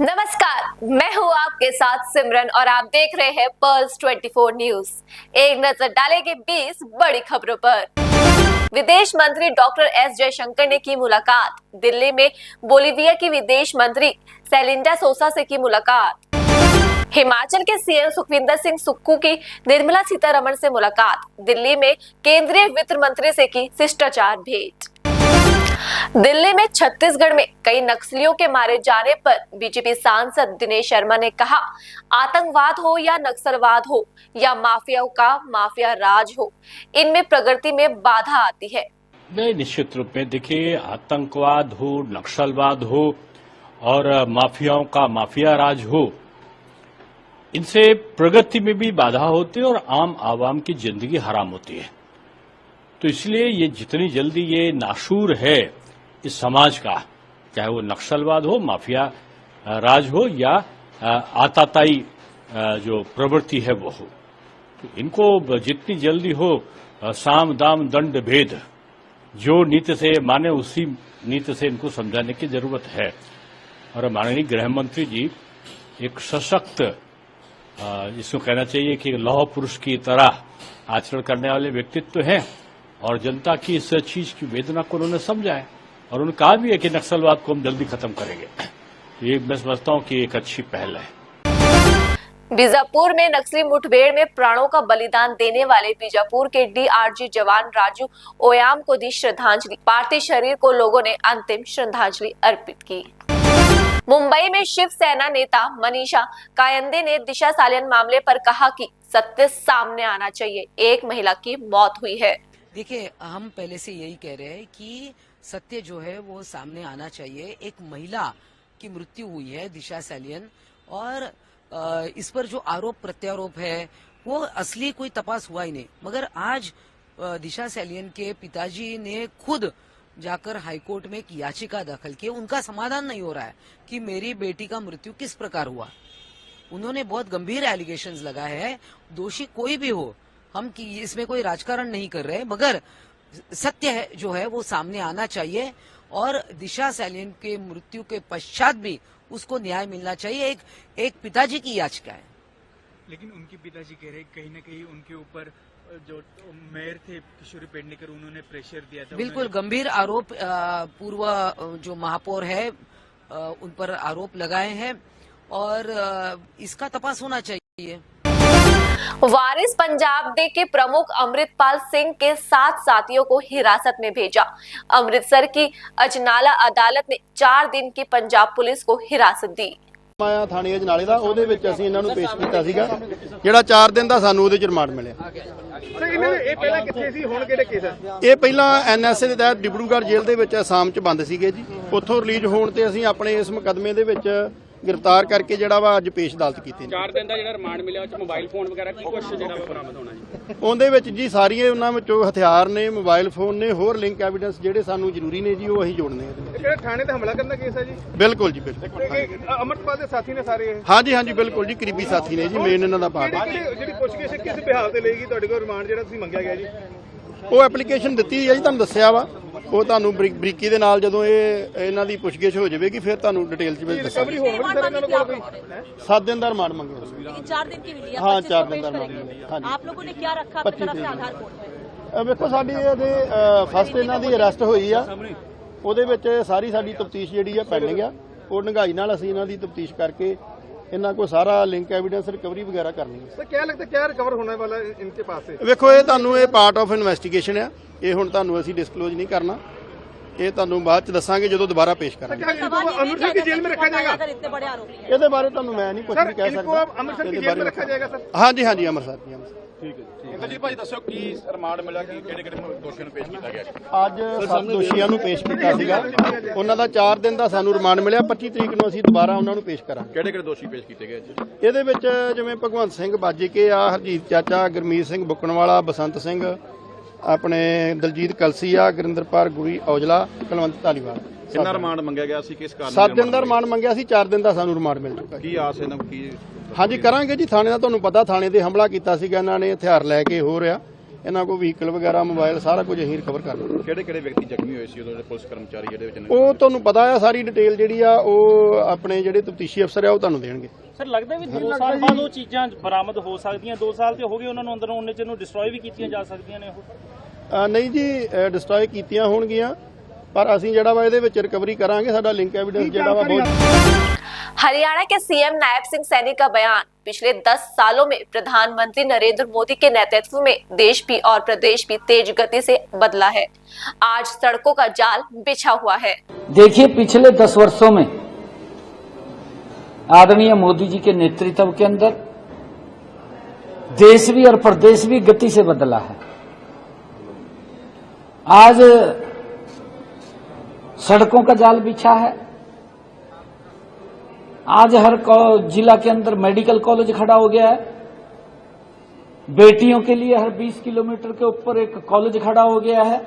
नमस्कार, मैं हूं आपके साथ सिमरन और आप देख रहे हैं पर्ल्स 24 न्यूज। एक नजर डालेंगे 20 बड़ी खबरों पर। विदेश मंत्री डॉक्टर एस जयशंकर ने की मुलाकात। दिल्ली में बोलीविया की विदेश मंत्री सेलिंडा सोसा से की मुलाकात। हिमाचल के सीएम सुखविंदर सिंह सुक्खू की निर्मला सीतारमण से मुलाकात। दिल्ली में केंद्रीय वित्त मंत्री से की शिष्टाचार भेंट। दिल्ली में छत्तीसगढ़ में कई नक्सलियों के मारे जाने पर बीजेपी सांसद दिनेश शर्मा ने कहा, आतंकवाद हो या नक्सलवाद हो या माफियाओं का माफिया राज हो, इनमें प्रगति में बाधा आती है। नहीं, निश्चित रूप में देखिए, आतंकवाद हो, नक्सलवाद हो और माफियाओं का माफिया राज हो, इनसे प्रगति में भी बाधा होती है और आम आवाम की जिंदगी हराम होती है। तो इसलिए ये जितनी जल्दी ये नाशूर है इस समाज का, चाहे वो नक्सलवाद हो, माफिया राज हो या आताताई जो प्रवृत्ति है वो हो, तो इनको जितनी जल्दी हो साम दाम दंड भेद जो नीति से माने उसी नीति से इनको समझाने की जरूरत है। और माननीय गृह मंत्री जी एक सशक्त, इसको कहना चाहिए कि लौह पुरुष की तरह आचरण करने वाले व्यक्तित्व हैं और जनता की इस चीज की वेदना को उन्होंने समझा है और उन्होंने कहा भी है कि नक्सलवाद को हम जल्दी खत्म करेंगे। तो ये मैं समझता हूं कि एक अच्छी पहल है। बीजापुर में नक्सली मुठभेड़ में प्राणों का बलिदान देने वाले बीजापुर के डीआरजी जवान राजू ओयाम को दी श्रद्धांजलि। पार्थिव शरीर को लोगों ने अंतिम श्रद्धांजलि अर्पित की। मुंबई में शिवसेना नेता मनीषा कायंदे ने दिशा सालियन मामले पर कहा कि सत्य सामने आना चाहिए, एक महिला की मौत हुई है। देखिए, हम पहले से यही कह रहे हैं कि सत्य जो है वो सामने आना चाहिए। एक महिला की मृत्यु हुई है, दिशा सालियन, और इस पर जो आरोप प्रत्यारोप है वो असली कोई तपास हुआ ही नहीं। मगर आज दिशा सालियन के पिताजी ने खुद जाकर हाईकोर्ट में एक याचिका दाखिल की। उनका समाधान नहीं हो रहा है कि मेरी बेटी का मृत्यु किस प्रकार हुआ। उन्होंने बहुत गंभीर एलिगेशंस लगाए हैं। दोषी कोई भी हो, हम इसमें कोई राजकारण नहीं कर रहे, मगर सत्य है जो है वो सामने आना चाहिए और दिशा सालियन के मृत्यु के पश्चात भी उसको न्याय मिलना चाहिए। एक पिताजी की याचिका है। लेकिन उनके पिताजी कह रहे कहीं न कहीं उनके ऊपर जो मेयर थे किशोरी पेडनेकर, उन्होंने प्रेशर दिया था। बिल्कुल गंभीर आरोप पूर्व जो महापौर है उन पर आरोप लगाए हैं और इसका तपास होना चाहिए। वारिस पंजाब डे के प्रमुख अमृतपाल सिंह के 7 साथियों को हिरासत में भेजा। अमृतसर की अजनाला अदालत ने 4 दिन की पंजाब पुलिस को हिरासत दी। माया थाने अजनाले ਦਾ ਉਹਦੇ ਵਿੱਚ ਅਸੀਂ ਇਹਨਾਂ ਨੂੰ ਪੇਸ਼ ਕੀਤਾ ਸੀਗਾ, ਜਿਹੜਾ 4 ਦਿਨ ਦਾ ਸਾਨੂੰ ਉਹਦੇ ਚ ਰਿਮਾਂਡ ਮਿਲਿਆ। ਸਰ, ਇਹ ਪਹਿਲਾਂ ਕਿੱਥੇ ਸੀ, ਹੁਣ ਕਿਹੜੇ ਕੇਸ ਹੈ? ਇਹ ਪਹਿਲਾਂ ਐਨਐਸਏ ਦੇ ਤਹਿਤ ਡਿਬਰੂਗੜ੍ਹ ਜੇਲ੍ਹ ਦੇ ਵਿੱਚ ਅਸਾਮ ਚ ਬੰਦ ਸੀਗੇ ਜੀ। ਉੱਥੋਂ ਰਿਲੀਜ਼ ਹੋਣ ਤੇ ਅਸੀਂ ਆਪਣੇ ਇਸ ਮੁਕੱਦਮੇ ਦੇ ਵਿੱਚ गिरफ्तार करके ਜਿਹੜਾ ਵਾ ਅੱਜ ਪੇਸ਼ ਅਦਾਲਤ ਕੀਤੀ। 4 ਦਿਨ ਦਾ ਜਿਹੜਾ ਰਿਮਾਂਡ ਮਿਲਿਆ ਉਹ ਚ ਮੋਬਾਈਲ ਫੋਨ ਵਗੈਰਾ ਕੀ ਕੁਝ ਜਿਹੜਾ ਬਰਾਮਦ ਹੋਣਾ ਜੀ? ਉਹਦੇ ਵਿੱਚ ਜੀ ਸਾਰੀਆਂ ਉਹਨਾਂ ਵਿੱਚੋਂ ਹਥਿਆਰ ਨੇ, ਮੋਬਾਈਲ ਫੋਨ ਨੇ, ਹੋਰ ਲਿੰਕ ਐਵੀਡੈਂਸ ਜਿਹੜੇ ਸਾਨੂੰ ਜ਼ਰੂਰੀ ਨੇ ਜੀ, ਉਹ ਅਸੀਂ ਜੋੜਨੇ ਆ। ਜਿਹੜਾ ਥਾਣੇ ਤੇ ਹਮਲਾ ਕਰਨ ਦਾ ਕੇਸ ਹੈ ਜੀ? ਬਿਲਕੁਲ ਜੀ, ਬਿਲਕੁਲ। ਅਮਰਪਾਲ ਦੇ ਸਾਥੀ ਨੇ ਸਾਰੇ? ਹਾਂਜੀ ਹਾਂਜੀ, ਬਿਲਕੁਲ ਜੀ, ਕਰੀਬੀ ਸਾਥੀ ਨੇ ਜੀ, ਮੇਨ ਇਹਨਾਂ ਦਾ ਪਾਰਟ। ਜਿਹੜੀ ਪੁੱਛਗਿੱਛ ਕਿਸ ਬਿਹਾਰ ਤੇ ਲਏਗੀ ਤੁਹਾਡੇ ਕੋਲ ਰਿਮਾਂਡ ਜਿਹੜਾ ਤੁਸੀਂ ਮੰਗਿਆ ਗਿਆ ਜੀ? ਉਹ ਐਪਲੀਕੇਸ਼ਨ ਦਿੱਤੀ ਹੈ ਜੀ, ਤੁਹਾਨੂੰ ਦੱਸਿਆ ਵਾ। ਉਹ ਤੁਹਾਨੂੰ ਬਰੀਕੀ ਦੇ ਨਾਲ ਜਦੋਂ ਇਹਨਾਂ ਦੀ ਪੁੱਛਗਿੱਛ ਹੋ ਜਾਵੇਗੀ ਫਿਰ ਤੁਹਾਨੂੰ ਡਿਟੇਲ ਚ ਵਿੱਚ ਦੱਸਾਂਗੇ। 7 दिन ਦਾ ਰਿਮਾਂਡ ਮੰਗਿਆ ਸੀ। 4 दिन की मिली है। हाँ, 4 दिन ਦਾ ਰਿਮਾਂਡ। ਹਾਂਜੀ, आप लोगों ने क्या रखा अपनी तरफ से आधार कोड? ਵੇਖੋ ਸਾਡੀ ਇਹਦੇ ਫਸਟ ਇਹਨਾਂ ਦੀ ਅਰੈਸਟ ਹੋਈ ਆ, ਉਹਦੇ ਵਿੱਚ ਸਾਰੀ ਸਾਡੀ ਤਫਤੀਸ਼ ਜਿਹੜੀ ਆ ਪੈਂਡਿੰਗ ਆ। ਉਹ ਡੂੰਘਾਈ ਨਾਲ ਅਸੀਂ ਇਹਨਾਂ ਦੀ ਤਫਤੀਸ਼ ਕਰਕੇ ਇਹਨਾਂ ਕੋਲ ਸਾਰਾ ਲਿੰਕ ਐਵੀਡੈਂਸ ਰਿਕਵਰੀ ਵਗੈਰਾ ਕਰਨੀ ਹੈ। ਸਰ, ਕਿਆ ਲੱਗਦਾ ਕਿਆ ਰਿਕਵਰ ਹੋਣੇ ਵਾਲਾ ਇਨਕੇ ਪਾਸ ਸੇ? ਵੇਖੋ ਇਹ ਤੁਹਾਨੂੰ ਇਹ ਪਾਰਟ ਆਫ ਇਨਵੈਸਟੀਗੇਸ਼ਨ ਆ, ਇਹ ਹੁਣ ਤੁਹਾਨੂੰ ਅਸੀਂ ਡਿਸਕਲੋਜ਼ ਨਹੀਂ ਕਰਨਾ, ਇਹ ਤੁਹਾਨੂੰ ਬਾਅਦ ਚ ਦੱਸਾਂਗੇ ਜਦੋਂ ਦੁਬਾਰਾ ਪੇਸ਼ ਕਰਾਂਗੇ। अमृतसर की जेल में रखा जाएगा? अगर इतने बड़े आरोपी हैं। ਇਹਦੇ ਬਾਰੇ ਤੁਹਾਨੂੰ ਮੈਂ ਨਹੀਂ ਕੁਝ ਵੀ ਕਹਿ इनको ਸਕਦਾ। अब अमृतसर की जेल में रखा जाएगा सर? ਹਾਂਜੀ ਹਾਂਜੀ, ਅੰਮ੍ਰਿਤਸਰ ਜੀ, ਅੰਮ੍ਰਿਤਸਰ। ਜੀ ਭਾਜੀ ਦੱਸੋ ਕੀ ਰਿਮਾਂਡ ਮਿਲਿਆ, ਕਿ ਕਿਹੜੇ ਕਿਹੜੇ ਦੋਸ਼ੀਆਂ ਨੂੰ ਪੇਸ਼ ਕੀਤਾ ਗਿਆ? ਅੱਜ 7 ਦੋਸ਼ੀਆਂ ਨੂੰ ਪੇਸ਼ ਕੀਤਾ ਸੀਗਾ। ਉਹਨਾਂ ਦਾ 4 ਦਿਨ ਦਾ ਸਾਨੂੰ ਰਿਮਾਂਡ ਮਿਲਿਆ। 25 ਤਰੀਕ ਨੂੰ ਅਸੀਂ ਦੁਬਾਰਾ ਉਹਨਾਂ ਨੂੰ ਪੇਸ਼ ਕਰਾਂਗੇ। ਕਿਹੜੇ ਕਿਹੜੇ ਦੋਸ਼ੀ ਪੇਸ਼ ਕੀਤੇ ਗਏ ਜੀ? ਇਹਦੇ ਵਿੱਚ ਜਿਵੇਂ ਭਗਵੰਤ ਸਿੰਘ ਬਾਜੀਕੇ ਆ, ਹਰਜੀਤ ਚਾਚਾ, ਗੁਰਮੀਤ ਸਿੰਘ ਬੁੱਕਣਵਾਲਾ, ਬਸੰਤ ਸਿੰਘ, ਆਪਣੇ ਦਲਜੀਤ ਕਲਸੀ ਆ, ਗੁਰਿੰਦਰਪਾਲ ਗੁਰੀ ਔਜਲਾ, ਕੁਲਵੰਤ ਧਾਲੀਵਾਲ। ਕਿੰਨਾ ਰਿਮਾਂਡ ਮੰਗਿਆ ਗਿਆ ਸੀ, ਕਿਸ ਕਾਰਨ? 7 ਦਿਨ ਦਾ ਰਿਮਾਂਡ ਮੰਗਿਆ ਸੀ, 4 ਦਿਨ ਦਾ ਸਾਨੂੰ ਰਿਮਾਂਡ ਮਿਲ ਚੁੱਕਾ। ਕੀ ਆਸ ਇਹਨਾਂ ਨੂੰ? ਕੀ ਹਾਂਜੀ ਕਰਾਂਗੇ ਜੀ। ਥਾਣੇ ਦਾ ਤੁਹਾਨੂੰ ਪਤਾ, ਥਾਣੇ ਦੇ ਹਮਲਾ ਕੀਤਾ ਸੀਗਾ ਇਹਨਾਂ ਨੇ, ਹਥਿਆਰ ਲੈ ਕੇ ਹੋ ਰਿਹਾ। ਇਹਨਾਂ ਕੋਲ ਵਹੀਕਲ ਵਗੈਰਾ ਮੋਬਾਈਲ ਸਾਰਾ ਕੁਝ ਅਸੀਂ ਰਿਕਵਰ ਕਰ ਲਿਆ। ਕਿਹੜੇ ਵਿਅਕਤੀ ਜ਼ਖਮੀ ਹੋਏ ਸੀ ਉਦੋਂ ਦੇ ਪੁਲਿਸ ਕਰਮਚਾਰੀ ਜਿਹੜੇ ਵਿੱਚ ਉਹ ਤੁਹਾਨੂੰ ਪਤਾ ਆ, ਸਾਰੀ ਡਿਟੇਲ ਜਿਹੜੀ ਆ ਉਹ ਆਪਣੇ ਜਿਹੜੇ ਤਫਤੀਸ਼ੀ ਅਫਸਰ ਆ ਉਹ ਤੁਹਾਨੂੰ ਦੇਣਗੇ। ਸਰ ਲੱਗਦਾ ਵੀ 2 ਸਾਲ ਬਾਅਦ ਉਹ ਚੀਜ਼ਾਂ ਬਰਾਮਦ ਹੋ ਸਕਦੀਆਂ? 2 ਸਾਲ ਤੇ ਹੋ ਗਏ ਉਹਨਾਂ ਨੂੰ, ਅੰਦਰੋਂ ਉਹਨੇ ਚ ਨੂੰ ਡਿਸਟਰੋਏ ਵੀ ਕੀਤੀਆਂ ਜਾ ਸਕਦੀਆਂ ਨੇ ਉਹ? ਨਹੀਂ ਜੀ, ਡਿਸਟਰੋਏ ਕੀਤੀਆਂ ਹੋਣਗੀਆਂ, ਪਰ ਅਸੀਂ ਜਿਹੜਾ ਵਾ ਇਹਦੇ ਵਿੱਚ ਰਿਕਵਰੀ ਕਰਾਂਗੇ। ਸਾਡਾ ਲਿੰਕ एविडेंस ਜਿਹੜਾ वा बहुत। हरियाणा के सीएम नायब सिंह सैनी का बयान, पिछले 10 सालों में प्रधानमंत्री नरेंद्र मोदी के नेतृत्व में देश भी और प्रदेश भी तेज गति से बदला है। आज सड़कों का जाल बिछा हुआ है। देखिए, पिछले 10 वर्षों में आदरणीय मोदी जी के नेतृत्व के अंदर देश भी और प्रदेश भी गति से बदला है। आज सड़कों का जाल बिछा है। आज हर जिला के अंदर मेडिकल कॉलेज खड़ा हो गया है। बेटियों के लिए हर 20 किलोमीटर के ऊपर एक कॉलेज खड़ा हो गया है।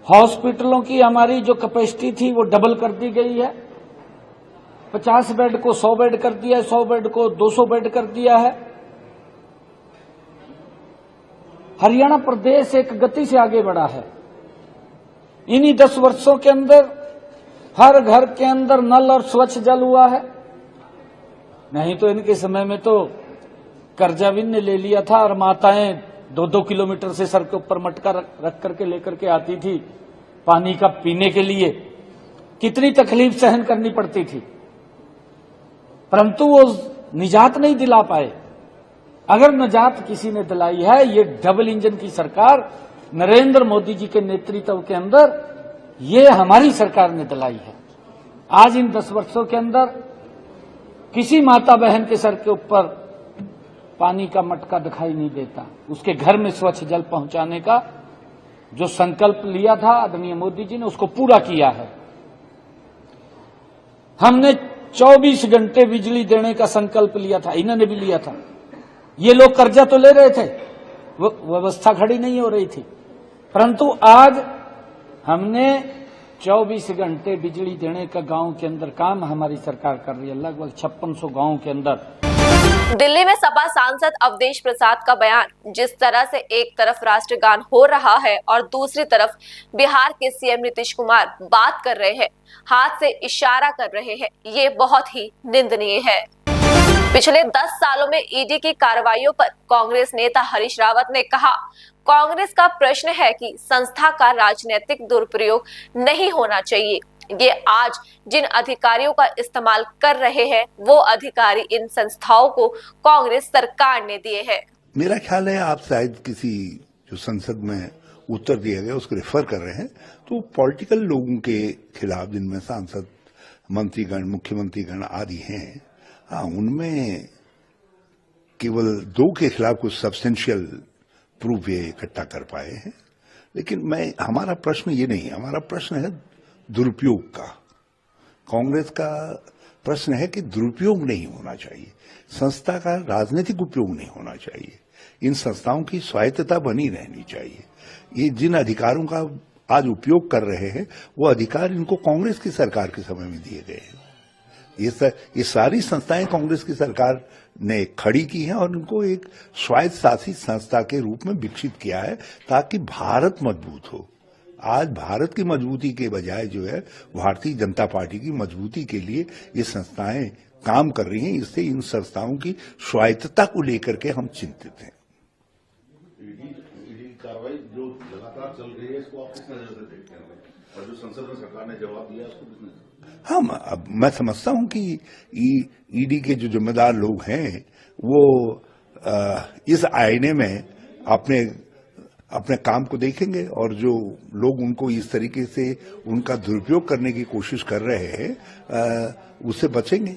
हॉस्पिटलों की हमारी जो कैपेसिटी थी वो डबल कर दी गई है। 50 बेड को 100 बेड कर दिया है, 100 बेड को 200 बेड कर दिया है। हरियाणा प्रदेश एक गति से आगे बढ़ा है। इन्हीं 10 वर्षों के अंदर हर घर के अंदर नल और स्वच्छ जल हुआ है। नहीं तो इनके समय में तो कर्जा भी ने ले लिया था और माताएं 2-2 किलोमीटर से सर के ऊपर मटका रख करके लेकर के आती थी पानी का पीने के लिए। कितनी तकलीफ सहन करनी पड़ती थी, परंतु वो निजात नहीं दिला पाए। अगर निजात किसी ने दिलाई है, ये डबल इंजन की सरकार नरेंद्र मोदी जी के नेतृत्व के अंदर ये हमारी सरकार ने दिलाई है। आज इन 10 वर्षों के अंदर किसी माता बहन के सर के ऊपर पानी का मटका दिखाई नहीं देता। उसके घर में स्वच्छ जल पहुंचाने का जो संकल्प लिया था आदरणीय मोदी जी ने, उसको पूरा किया है। हमने 24 घंटे बिजली देने का संकल्प लिया था, इन्होंने भी लिया था। ये लोग कर्जा तो ले रहे थे, व्यवस्था खड़ी नहीं हो रही थी, परंतु आज हमने 24 घंटे बिजली देने का गांव के अंदर काम हमारी सरकार कर रही है। लगभग 5600 गांव के अंदर। दिल्ली में सपा सांसद अवधेश प्रसाद का बयान, जिस तरह से एक तरफ राष्ट्रगान हो रहा है और दूसरी तरफ बिहार के सीएम नीतीश कुमार बात कर रहे हैं, हाथ से इशारा कर रहे हैं, ये बहुत ही निंदनीय है। पिछले 10 सालों में ईडी की कार्रवाइयों पर कांग्रेस नेता हरीश रावत ने कहा, कांग्रेस का प्रश्न है कि संस्था का राजनीतिक दुरुपयोग नहीं होना चाहिए। ये आज जिन अधिकारियों का इस्तेमाल कर रहे हैं, वो अधिकारी इन संस्थाओं को कांग्रेस सरकार ने दिए हैं। मेरा ख्याल है आप शायद किसी जो संसद में उत्तर दिया गया उसको रेफर कर रहे हैं, तो पॉलिटिकल लोगों के खिलाफ जिनमें सांसद, मंत्रीगण, मुख्यमंत्रीगण आदि हैं, उनमें केवल 2 के खिलाफ कुछ सब्सटेंशियल प्रूफ ये इकट्ठा कर पाए हैं। लेकिन हमारा प्रश्न ये नहीं है, हमारा प्रश्न है दुरुपयोग का। कांग्रेस का प्रश्न है कि दुरुपयोग नहीं होना चाहिए, संस्था का राजनीतिक उपयोग नहीं होना चाहिए, इन संस्थाओं की स्वायत्तता बनी रहनी चाहिए। ये जिन अधिकारों का आज उपयोग कर रहे हैं, वो अधिकार इनको कांग्रेस की सरकार के समय में दिए गए हैं। ये सारी संस्थाएं कांग्रेस की सरकार ने खड़ी की हैं और उनको एक स्वायत्त शासित संस्था के रूप में विकसित किया है ताकि भारत मजबूत हो। आज भारत की मजबूती के बजाय जो है भारतीय जनता पार्टी की मजबूती के लिए ये संस्थाएं काम कर रही हैं। इससे इन संस्थाओं की स्वायत्तता को लेकर के हम चिंतित हैं। कार्रवाई जो लगातार चल रही है, इसको आप किस नजर से देखते हैं और जो संसद में सरकार ने जवाब दिया उसको किस नजर? अब मैं समझता हूं कि ईडी के जो जिम्मेदार लोग हैं वो इस आईने में अपने काम को देखेंगे और जो लोग उनको इस तरीके से उनका दुरुपयोग करने की कोशिश कर रहे हैं उससे बचेंगे।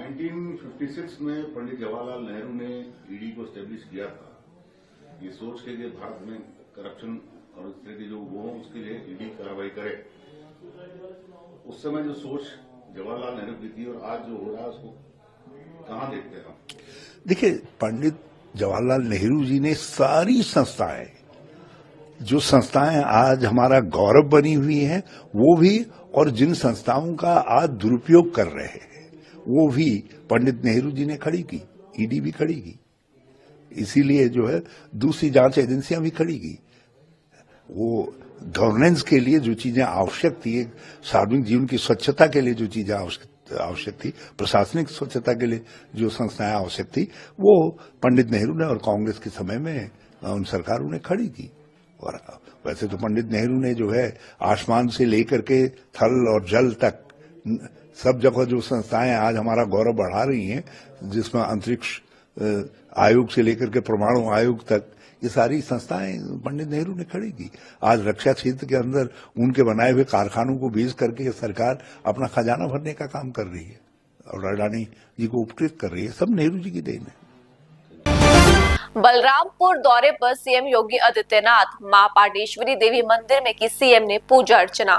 1956 में पंडित जवाहरलाल नेहरू ने ईडी को एस्टेब्लिश किया था, ये सोच के लिए भारत में करप्शन और इस तरह के जो वो उसके लिए ईडी कार्रवाई करे। उस समय जो सोच जवाहरलाल नेहरू की थी और आज जो हो रहा है उसको कहां देखते हैं? देखिए, पंडित जवाहरलाल नेहरू जी ने सारी संस्थाएं, जो संस्थाएं आज हमारा गौरव बनी हुई हैं, वो भी, और जिन संस्थाओं का आज दुरुपयोग कर रहे हैं वो भी पंडित नेहरू जी ने खड़ी की, ईडी भी खड़ी की, इसीलिए जो है दूसरी जांच एजेंसियां भी खड़ी की। वो गवर्नेंस के लिए जो चीजें आवश्यक थी, सार्वजनिक जीवन की स्वच्छता के लिए जो चीजें आवश्यक थी, प्रशासनिक स्वच्छता के लिए जो संस्थाएं आवश्यक थी, वो पंडित नेहरू ने और कांग्रेस के समय में उन सरकारों ने खड़ी की। और वैसे तो पंडित नेहरू ने जो है आसमान से लेकर के थल और जल तक सब जगह जो संस्थाएं आज हमारा गौरव बढ़ा रही हैं, जिसमें अंतरिक्ष आयोग से लेकर के परमाणु आयोग तक, ये सारी संस्थाएं पंडित नेहरू ने खड़ी की। आज रक्षा क्षेत्र के अंदर उनके बनाए हुए कारखानों को बेच करके सरकार अपना खजाना भरने का काम कर रही है और अडानी जी को उपकृत कर रही है। सब नेहरू जी की देन है। बलरामपुर दौरे पर सीएम योगी आदित्यनाथ, मां पाटेश्वरी देवी मंदिर में की सीएम ने पूजा अर्चना।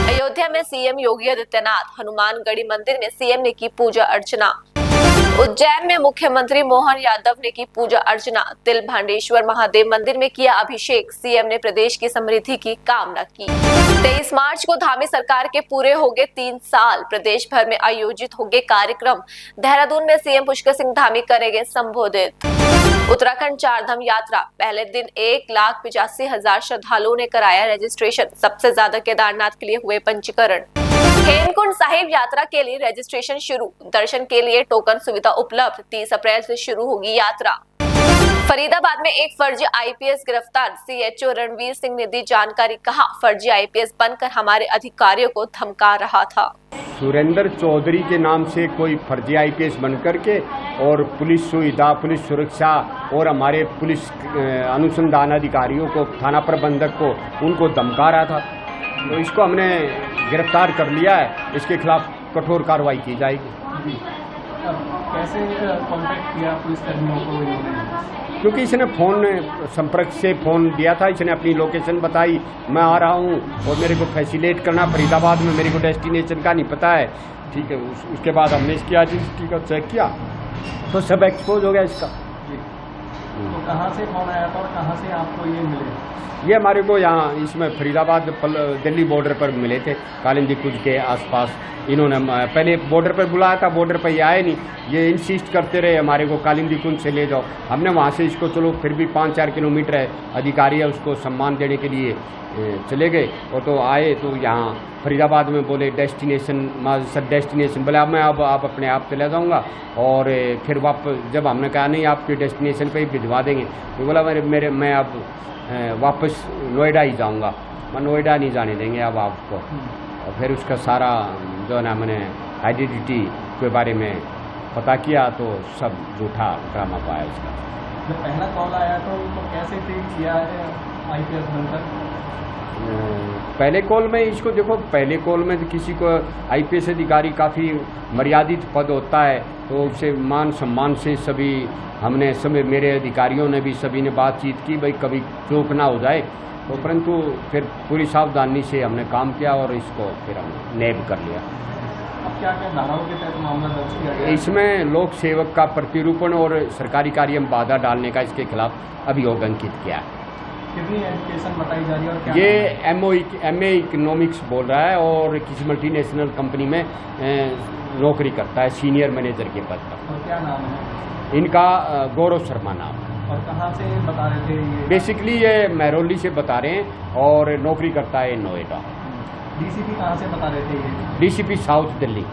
अयोध्या में सीएम योगी आदित्यनाथ, हनुमानगढ़ी मंदिर में सीएम ने की पूजा अर्चना। उज्जैन में मुख्यमंत्री मोहन यादव ने की पूजा अर्चना। तिलभांडेश्वर महादेव मंदिर में किया अभिषेक। सीएम ने प्रदेश की समृद्धि की कामना की। 23 मार्च को धामी सरकार के पूरे होंगे 3 साल। प्रदेश भर में आयोजित होंगे कार्यक्रम। देहरादून में सीएम पुष्कर सिंह धामी करेंगे संबोधित। उत्तराखंड चारधाम यात्रा, पहले दिन 1,85,000 श्रद्धालुओं ने कराया रजिस्ट्रेशन। सबसे ज्यादा केदारनाथ के लिए हुए पंजीकरण। हेमकुंड साहिब यात्रा के लिए रजिस्ट्रेशन शुरू। दर्शन के लिए टोकन सुविधा उपलब्ध। 30 अप्रैल से शुरू होगी यात्रा। फरीदाबाद में एक फर्जी आईपीएस गिरफ्तार। सीएचओ रणवीर सिंह ने दी जानकारी। कहा, फर्जी आईपीएस बनकर हमारे अधिकारियों को धमका रहा था। सुरेंद्र चौधरी के नाम से कोई फर्जी आईपीएस बनकर के और पुलिस सुविधा, पुलिस सुरक्षा और हमारे पुलिस अनुसंधान अधिकारियों को, थाना प्रबंधक को, उनको धमका रहा था। तो इसको हमने गिरफ्तार कर लिया है। इसके खिलाफ कठोर कार्रवाई की जाएगी। कैसे कांटेक्ट किया पुलिस कर्मियों को इन्होंने? क्योंकि इसने फोन संपर्क से फोन दिया था, इसने अपनी लोकेशन बताई, मैं आ रहा हूँ और मेरे को फैसिलेट करना फरीदाबाद में, मेरे को डेस्टिनेशन का नहीं पता है। ठीक है, उसके बाद हमने इसकी आइडेंटिटी का चेक किया तो सब एक्सपोज हो गया इसका। तो कहाँ से फोन आया था और कहाँ से आपको ये मिले? ये हमारे को यहाँ इसमें फरीदाबाद दिल्ली बॉर्डर पर मिले थे, कालिंदी कुंज के आसपास। इन्होंने पहले बॉर्डर पर बुलाया था, बॉर्डर पर ये आए नहीं, ये इंसिस्ट करते रहे हमारे को कालिंदी कुंज से ले जाओ। हमने वहाँ से इसको, चलो फिर भी 5-4 किलोमीटर है, अधिकारी है, उसको सम्मान देने के लिए चले गए। और तो आए तो यहाँ फरीदाबाद में बोले डेस्टिनेशन, सर डेस्टिनेशन, बोले अब मैं अब आप अपने आप चला जाऊँगा। और फिर वापस जब हमने कहा नहीं आपके डेस्टिनेशन पर ही भिजवा देंगे, तो बोला मैं अब वापस नोएडा ही जाऊंगा। मैं नोएडा नहीं जाने देंगे अब आपको। और फिर उसका सारा जो है ना, मैंने आइडेंटिटी के बारे में पता किया तो सब झूठा ड्रामा पाया उसका। जब पहला कॉल आया तो कैसे ट्रीट किया आईपीएस बनकर? पहले कॉल में इसको देखो, पहले कॉल में तो किसी को आईपीएस अधिकारी काफ़ी मर्यादित पद होता है, तो उससे मान सम्मान से सभी हमने मेरे अधिकारियों ने भी सभी ने बातचीत की, भाई कभी चूक ना हो जाए। तो परंतु फिर पूरी सावधानी से हमने काम किया और इसको फिर हमने नैब कर लिया। अब क्या क्या धाराओं के तहत मामला दर्ज किया गया? इसमें लोक सेवक का प्रतिरूपण और सरकारी कार्य में बाधा डालने का इसके खिलाफ अभियोग अंकित किया है। कितनी एजुकेशन बताई जा रही है और क्या? ये एमए इकोनॉमिक्स बोल रहा है और किसी मल्टीनेशनल कंपनी में नौकरी करता है, सीनियर मैनेजर के पद पर। और क्या नाम है इनका? गौरव शर्मा नाम। और कहाँ से बता रहे थे ये? बेसिकली ये महरौली से बता रहे हैं और नौकरी करता है नोएडा। डीसीपी कहाँ से बता रहे थे ये? DCP south Delhi.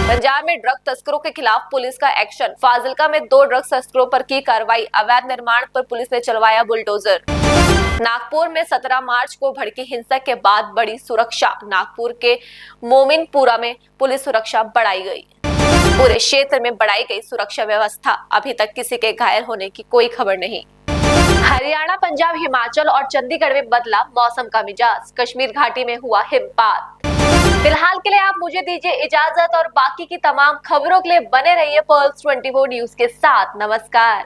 पंजाब में ड्रग तस्करों के खिलाफ पुलिस का एक्शन। फाजिलका में 2 ड्रग तस्करों पर की कार्रवाई। अवैध निर्माण पर पुलिस ने चलवाया बुलडोजर। नागपुर में 17 मार्च को भड़की हिंसा के बाद बड़ी सुरक्षा। नागपुर के मोमिनपुरा में पुलिस सुरक्षा बढ़ाई गई। पूरे क्षेत्र में बढ़ाई गई सुरक्षा व्यवस्था। अभी तक किसी के घायल होने की कोई खबर नहीं। हरियाणा, पंजाब, हिमाचल और चंडीगढ़ में बदला मौसम का मिजाज। कश्मीर घाटी में हुआ हिमपात। फिलहाल के लिए आप मुझे दीजिए इजाजत और बाकी की तमाम खबरों के लिए बने रहिए पर्ल्स 24 न्यूज के साथ। नमस्कार।